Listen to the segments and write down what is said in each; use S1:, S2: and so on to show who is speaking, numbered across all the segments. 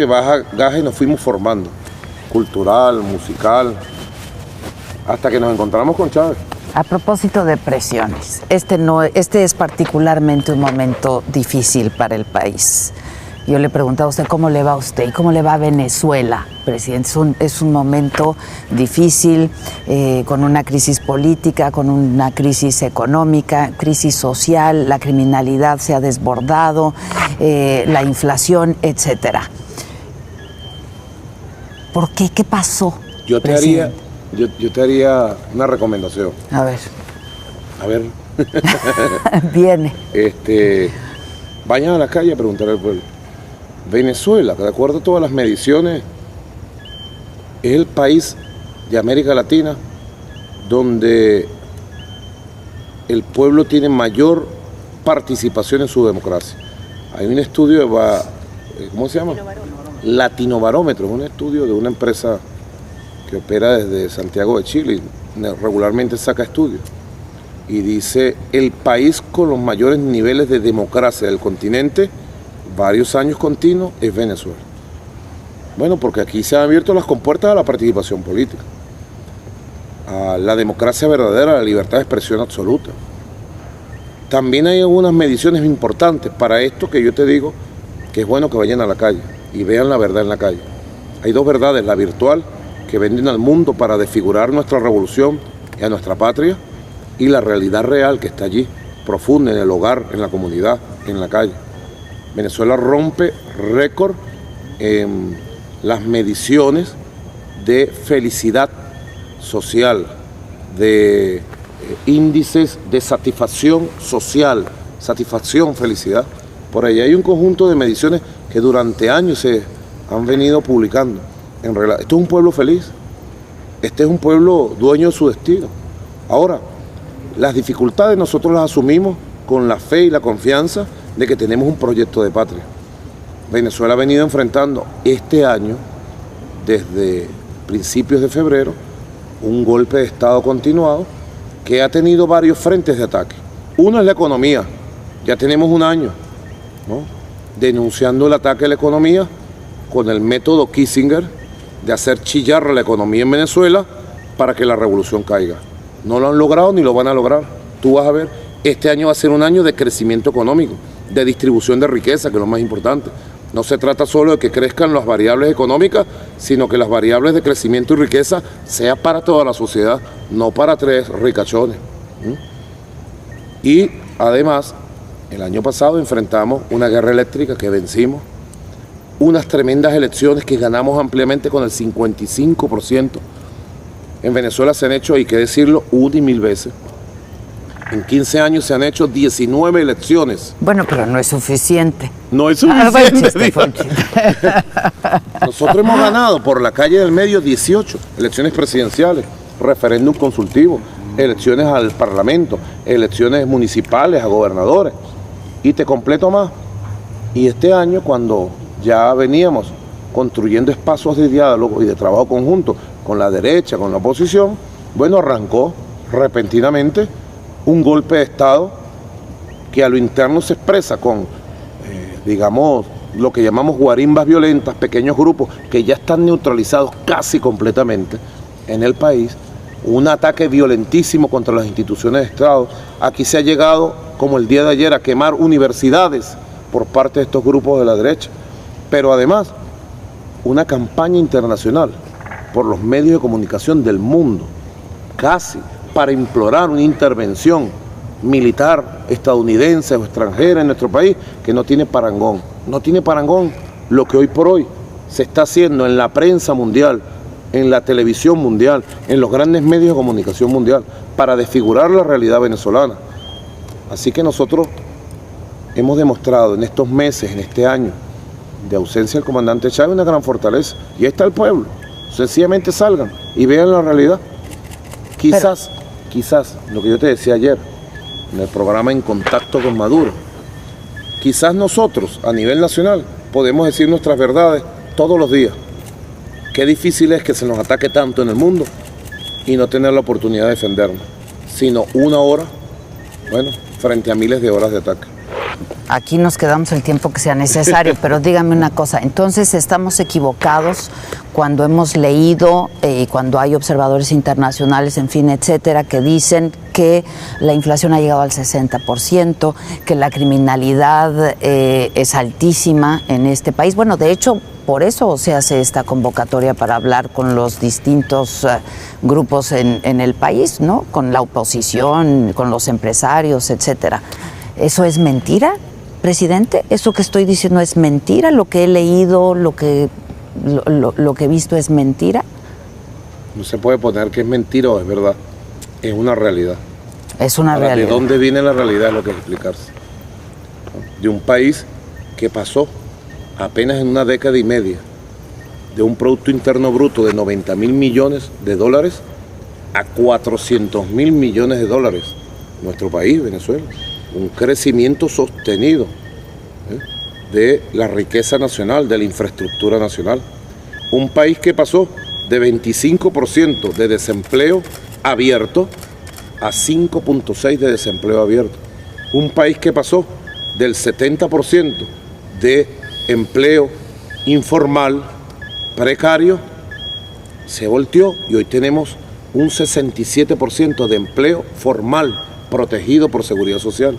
S1: Baja Gaja y nos fuimos formando, cultural, musical, hasta que nos encontramos con Chávez.
S2: A propósito de presiones, este es particularmente un momento difícil para el país. Yo le preguntaba a usted cómo le va a usted y cómo le va a Venezuela, presidente. Es un momento difícil, con una crisis política, con una crisis económica, crisis social, la criminalidad se ha desbordado, la inflación, etcétera. ¿Por qué? ¿Qué pasó?
S1: Yo te haría una recomendación.
S2: A ver.
S1: A ver.
S2: Viene.
S1: Vayan a la calle a preguntar al pueblo. Venezuela, de acuerdo a todas las mediciones, es el país de América Latina donde el pueblo tiene mayor participación en su democracia. Hay un estudio de, ¿cómo se llama? Latinobarómetro, es un estudio de una empresa que opera desde Santiago de Chile y regularmente saca estudios. Y dice, el país con los mayores niveles de democracia del continente, varios años continuos, es Venezuela. Bueno, porque aquí se han abierto las compuertas a la participación política, a la democracia verdadera, a la libertad de expresión absoluta. También hay algunas mediciones importantes para esto que yo te digo que es bueno que vayan a la calle y vean la verdad en la calle. Hay dos verdades, la virtual, que venden al mundo para desfigurar nuestra revolución y a nuestra patria, y la realidad real que está allí, profunda en el hogar, en la comunidad, en la calle. Venezuela rompe récord en las mediciones de felicidad social, de índices de satisfacción social, satisfacción, felicidad. Por ahí hay un conjunto de mediciones que durante años se han venido publicando. Esto es un pueblo feliz, este es un pueblo dueño de su destino. Ahora, las dificultades nosotros las asumimos con la fe y la confianza de que tenemos un proyecto de patria. Venezuela ha venido enfrentando este año, desde principios de febrero, un golpe de Estado continuado que ha tenido varios frentes de ataque. Uno es la economía, ya tenemos un año, ¿no?, denunciando el ataque a la economía con el método Kissinger de hacer chillar la economía en Venezuela para que la revolución caiga. No lo han logrado ni lo van a lograr. Tú vas a ver, este año va a ser un año de crecimiento económico, de distribución de riqueza, que es lo más importante. No se trata solo de que crezcan las variables económicas, sino que las variables de crecimiento y riqueza sean para toda la sociedad, no para tres ricachones. Y además, el año pasado enfrentamos una guerra eléctrica que vencimos, unas tremendas elecciones que ganamos ampliamente con el 55%. En Venezuela se han hecho, hay que decirlo, una y mil veces. En 15 años se han hecho 19 elecciones.
S2: Bueno, pero no es suficiente.
S1: No es suficiente.
S2: Fue un chiste.
S1: Nosotros hemos ganado por la calle del medio 18 elecciones presidenciales, referéndum consultivo, elecciones al Parlamento, elecciones municipales, a gobernadores. Y te completo más. Y este año, cuando ya veníamos construyendo espacios de diálogo y de trabajo conjunto con la derecha, con la oposición, bueno, arrancó repentinamente un golpe de Estado que a lo interno se expresa con, digamos, lo que llamamos guarimbas violentas, pequeños grupos que ya están neutralizados casi completamente en el país, un ataque violentísimo contra las instituciones de Estado. Aquí se ha llegado, como el día de ayer, a quemar universidades por parte de estos grupos de la derecha, pero además una campaña internacional por los medios de comunicación del mundo, casi para implorar una intervención militar estadounidense o extranjera en nuestro país que no tiene parangón. No tiene parangón lo que hoy por hoy se está haciendo en la prensa mundial, en la televisión mundial, en los grandes medios de comunicación mundial, para desfigurar la realidad venezolana. Así que nosotros hemos demostrado en estos meses, en este año de ausencia del comandante Chávez, una gran fortaleza. Y ahí está el pueblo. Sencillamente salgan y vean la realidad. Quizás lo que yo te decía ayer en el programa En Contacto con Maduro, quizás nosotros a nivel nacional podemos decir nuestras verdades todos los días. Qué difícil es que se nos ataque tanto en el mundo y no tener la oportunidad de defendernos, sino una hora, bueno, frente a miles de horas de ataque.
S2: aquí nos quedamos el tiempo que sea necesario, pero dígame una cosa, entonces estamos equivocados cuando hemos leído, cuando hay observadores internacionales, en fin, etcétera, que dicen que la inflación ha llegado al 60%, que la criminalidad es altísima en este país. Bueno, de hecho, por eso se hace esta convocatoria para hablar con los distintos grupos en el país, ¿no? Con la oposición, con los empresarios, etcétera. ¿Eso es mentira, presidente? ¿Eso que estoy diciendo es mentira? ¿Lo que he leído, lo que he visto es mentira?
S1: No se puede poner que es mentira o es verdad. Es una realidad.
S2: Es una
S1: Ahora,
S2: realidad.
S1: ¿de dónde viene la realidad? Es lo que hay que explicarse. De un país que pasó apenas en una década y media de un Producto Interno Bruto de 90.000 millones de dólares a 400.000 millones de dólares. Nuestro país, Venezuela. Un crecimiento sostenido de la riqueza nacional, de la infraestructura nacional. Un país que pasó de 25% de desempleo abierto a 5.6% de desempleo abierto. Un país que pasó del 70% de empleo informal, precario, se volteó y hoy tenemos un 67% de empleo formal protegido por Seguridad Social,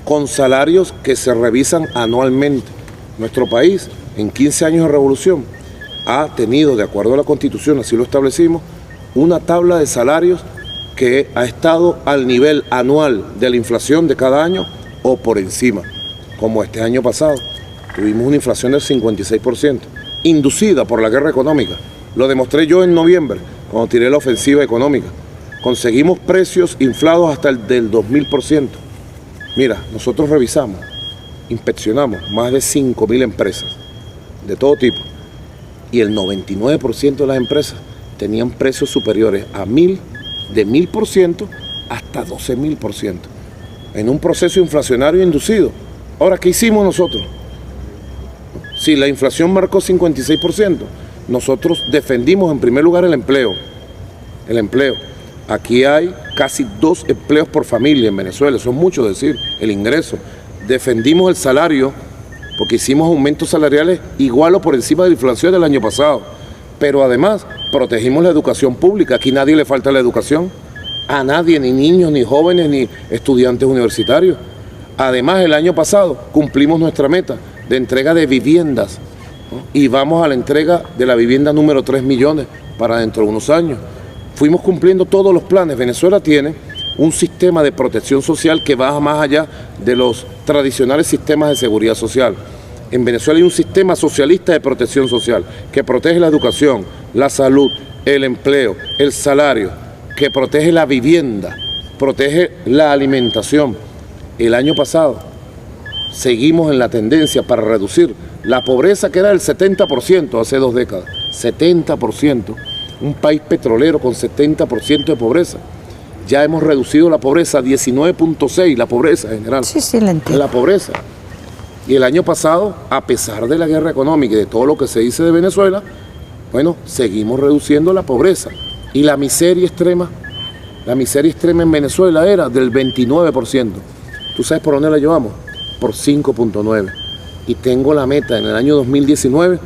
S1: con salarios que se revisan anualmente. Nuestro país, en 15 años de revolución, ha tenido, de acuerdo a la Constitución, así lo establecimos, una tabla de salarios que ha estado al nivel anual de la inflación de cada año o por encima, como este año pasado. Tuvimos una inflación del 56%, inducida por la guerra económica. Lo demostré yo en noviembre, cuando tiré la ofensiva económica. Conseguimos precios inflados hasta el del 2000%. Mira, nosotros revisamos, inspeccionamos más de 5.000 empresas de todo tipo y el 99% de las empresas tenían precios superiores a 1.000, de 1.000% hasta 12.000%, en un proceso inflacionario inducido. Ahora, ¿qué hicimos nosotros? Si la inflación marcó 56%, nosotros defendimos en primer lugar el empleo. El empleo. Aquí hay casi 2 empleos por familia en Venezuela, eso es mucho decir, el ingreso. Defendimos el salario, porque hicimos aumentos salariales igual o por encima de la inflación del año pasado. Pero además, protegimos la educación pública, aquí nadie le falta la educación, a nadie, ni niños, ni jóvenes, ni estudiantes universitarios. Además, el año pasado cumplimos nuestra meta de entrega de viviendas, ¿no? Y vamos a la entrega de la vivienda número 3 millones para dentro de unos años. Fuimos cumpliendo todos los planes. Venezuela tiene un sistema de protección social que va más allá de los tradicionales sistemas de seguridad social. En Venezuela hay un sistema socialista de protección social que protege la educación, la salud, el empleo, el salario, que protege la vivienda, protege la alimentación. El año pasado seguimos en la tendencia para reducir la pobreza, que era del 70% hace 2 décadas, 70%. Un país petrolero con 70% de pobreza. Ya hemos reducido la pobreza a 19.6%, la pobreza general.
S2: Sí, la entiendo.
S1: La pobreza. Y el año pasado, a pesar de la guerra económica y de todo lo que se dice de Venezuela, bueno, seguimos reduciendo la pobreza. Y la miseria extrema en Venezuela era del 29%. ¿Tú sabes por dónde la llevamos? Por 5.9%. Y tengo la meta en el año 2019,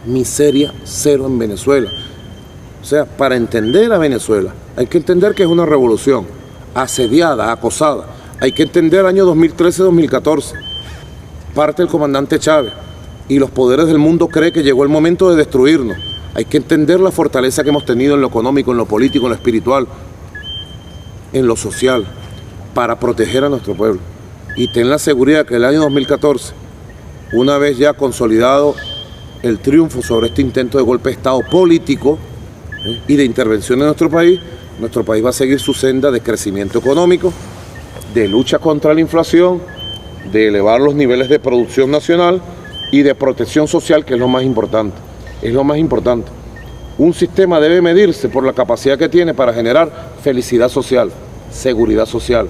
S1: miseria cero en Venezuela. O sea, para entender a Venezuela, hay que entender que es una revolución, asediada, acosada. Hay que entender el año 2013-2014. Parte el comandante Chávez y los poderes del mundo creen que llegó el momento de destruirnos. Hay que entender la fortaleza que hemos tenido en lo económico, en lo político, en lo espiritual, en lo social, para proteger a nuestro pueblo. Y ten la seguridad que el año 2014, una vez ya consolidado el triunfo sobre este intento de golpe de Estado político y de intervención en nuestro país va a seguir su senda de crecimiento económico, de lucha contra la inflación, de elevar los niveles de producción nacional y de protección social, que es lo más importante. Es lo más importante. Un sistema debe medirse por la capacidad que tiene para generar felicidad social, seguridad social,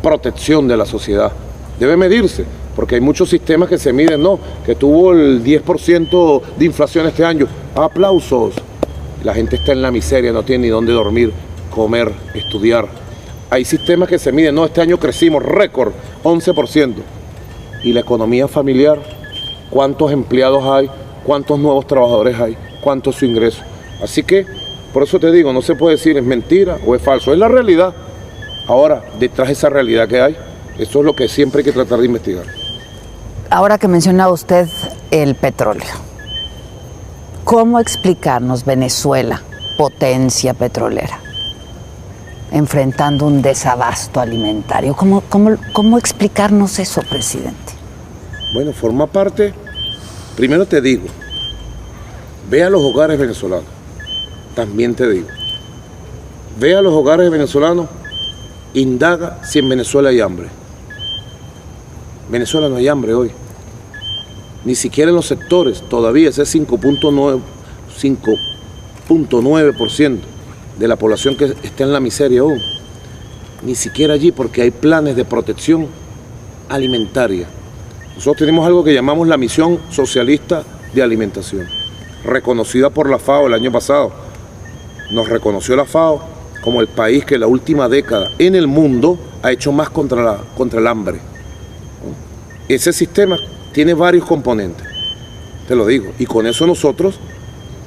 S1: protección de la sociedad. Debe medirse, porque hay muchos sistemas que se miden, no, que tuvo el 10% de inflación este año. ¡Aplausos! La gente está en la miseria, no tiene ni dónde dormir, comer, estudiar. Hay sistemas que se miden, no, este año crecimos, récord, 11%. Y la economía familiar, cuántos empleados hay, cuántos nuevos trabajadores hay, cuánto es su ingreso. Así que, por eso te digo, no se puede decir es mentira o es falso, es la realidad. Ahora, detrás de esa realidad que hay, eso es lo que siempre hay que tratar de investigar.
S2: Ahora que menciona usted el petróleo, ¿cómo explicarnos Venezuela, potencia petrolera, enfrentando un desabasto alimentario? ¿Cómo explicarnos eso, presidente?
S1: Bueno, forma parte, primero te digo, ve a los hogares venezolanos, también te digo, ve a los hogares venezolanos, indaga si en Venezuela hay hambre. En Venezuela no hay hambre hoy, ni siquiera en los sectores, todavía ese 5.9% de la población que está en la miseria aún, ni siquiera allí, porque hay planes de protección alimentaria. Nosotros tenemos algo que llamamos la Misión Socialista de Alimentación, reconocida por la FAO el año pasado. Nos reconoció la FAO como el país que en la última década en el mundo ha hecho más contra el hambre. Ese sistema tiene varios componentes, te lo digo, y con eso nosotros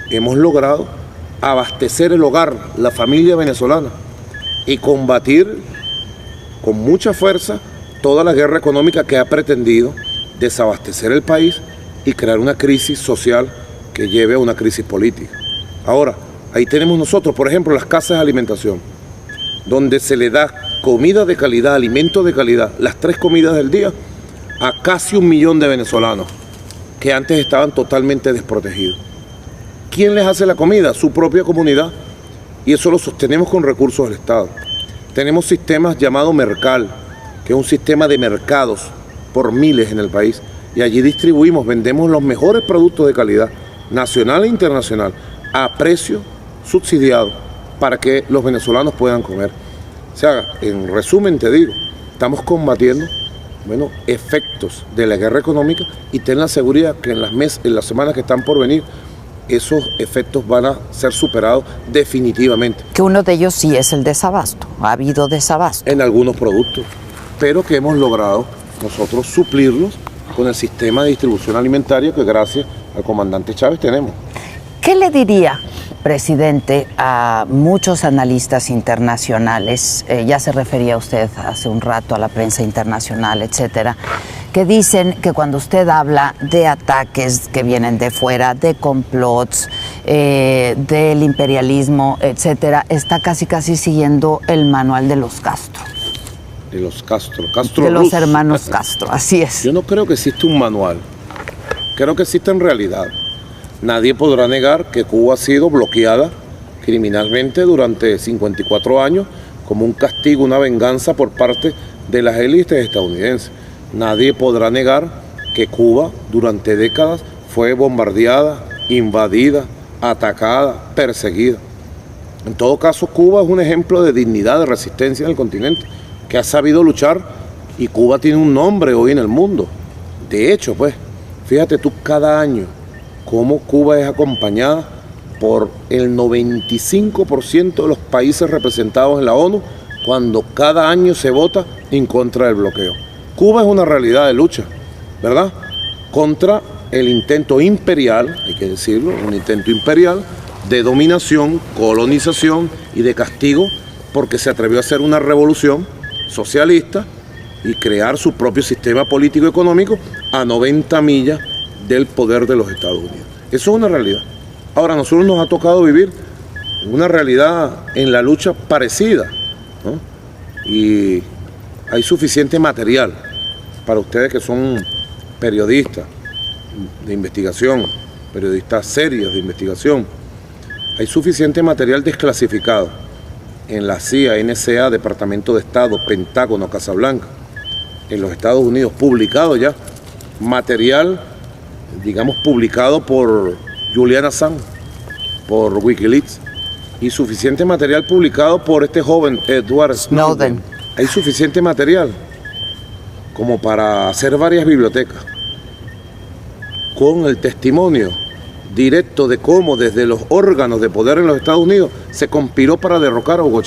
S1: hemos logrado abastecer el hogar, la familia venezolana, y combatir con mucha fuerza toda la guerra económica que ha pretendido desabastecer el país y crear una crisis social que lleve a una crisis política. Ahora, ahí tenemos nosotros, por ejemplo, las casas de alimentación, donde se le da comida de calidad, alimento de calidad, las 3 comidas del día, a casi 1 millón de venezolanos que antes estaban totalmente desprotegidos. ¿Quién les hace la comida? Su propia comunidad. Y eso lo sostenemos con recursos del Estado. Tenemos sistemas llamados Mercal, que es un sistema de mercados por miles en el país. Y allí distribuimos, vendemos los mejores productos de calidad, nacional e internacional, a precio subsidiado, para que los venezolanos puedan comer. O sea, en resumen te digo, estamos combatiendo efectos de la guerra económica, y ten la seguridad que en las semanas que están por venir, esos efectos van a ser superados definitivamente.
S2: Que uno de ellos sí es el desabasto, ha habido desabasto.
S1: En algunos productos, pero que hemos logrado nosotros suplirlos con el sistema de distribución alimentaria que gracias al comandante Chávez tenemos.
S2: ¿Qué le diría, presidente, a muchos analistas internacionales? Ya se refería usted hace un rato a la prensa internacional, etcétera, que dicen que cuando usted habla de ataques que vienen de fuera, de complots, del imperialismo, etcétera, está casi siguiendo el manual de los Castro.
S1: De los Castro
S2: de los
S1: Rus.
S2: hermanos Castro, así es.
S1: Yo no creo que exista un manual, creo que existe en realidad. Nadie podrá negar que Cuba ha sido bloqueada criminalmente durante 54 años como un castigo, una venganza por parte de las élites estadounidenses. Nadie podrá negar que Cuba durante décadas fue bombardeada, invadida, atacada, perseguida. En todo caso, Cuba es un ejemplo de dignidad, de resistencia en el continente, que ha sabido luchar, y Cuba tiene un nombre hoy en el mundo. De hecho, pues, fíjate tú, cada año cómo Cuba es acompañada por el 95% de los países representados en la ONU, cuando cada año se vota en contra del bloqueo. Cuba es una realidad de lucha, ¿verdad?, contra el intento imperial, hay que decirlo, un intento imperial de dominación, colonización y de castigo, porque se atrevió a hacer una revolución socialista y crear su propio sistema político y económico a 90 millas del poder de los Estados Unidos. Eso es una realidad. Ahora, a nosotros nos ha tocado vivir una realidad en la lucha parecida, ¿no? Y hay suficiente material para ustedes que son periodistas de investigación, periodistas serios de investigación. Hay suficiente material desclasificado en la CIA, NSA, Departamento de Estado, Pentágono, Casa Blanca, en los Estados Unidos, publicado ya, material, digamos, publicado por Julian Assange, por Wikileaks, y suficiente material publicado por este joven Edward Snowden. Hay suficiente material como para hacer varias bibliotecas con el testimonio directo de cómo desde los órganos de poder en los Estados Unidos se conspiró para derrocar a Hugo Chávez.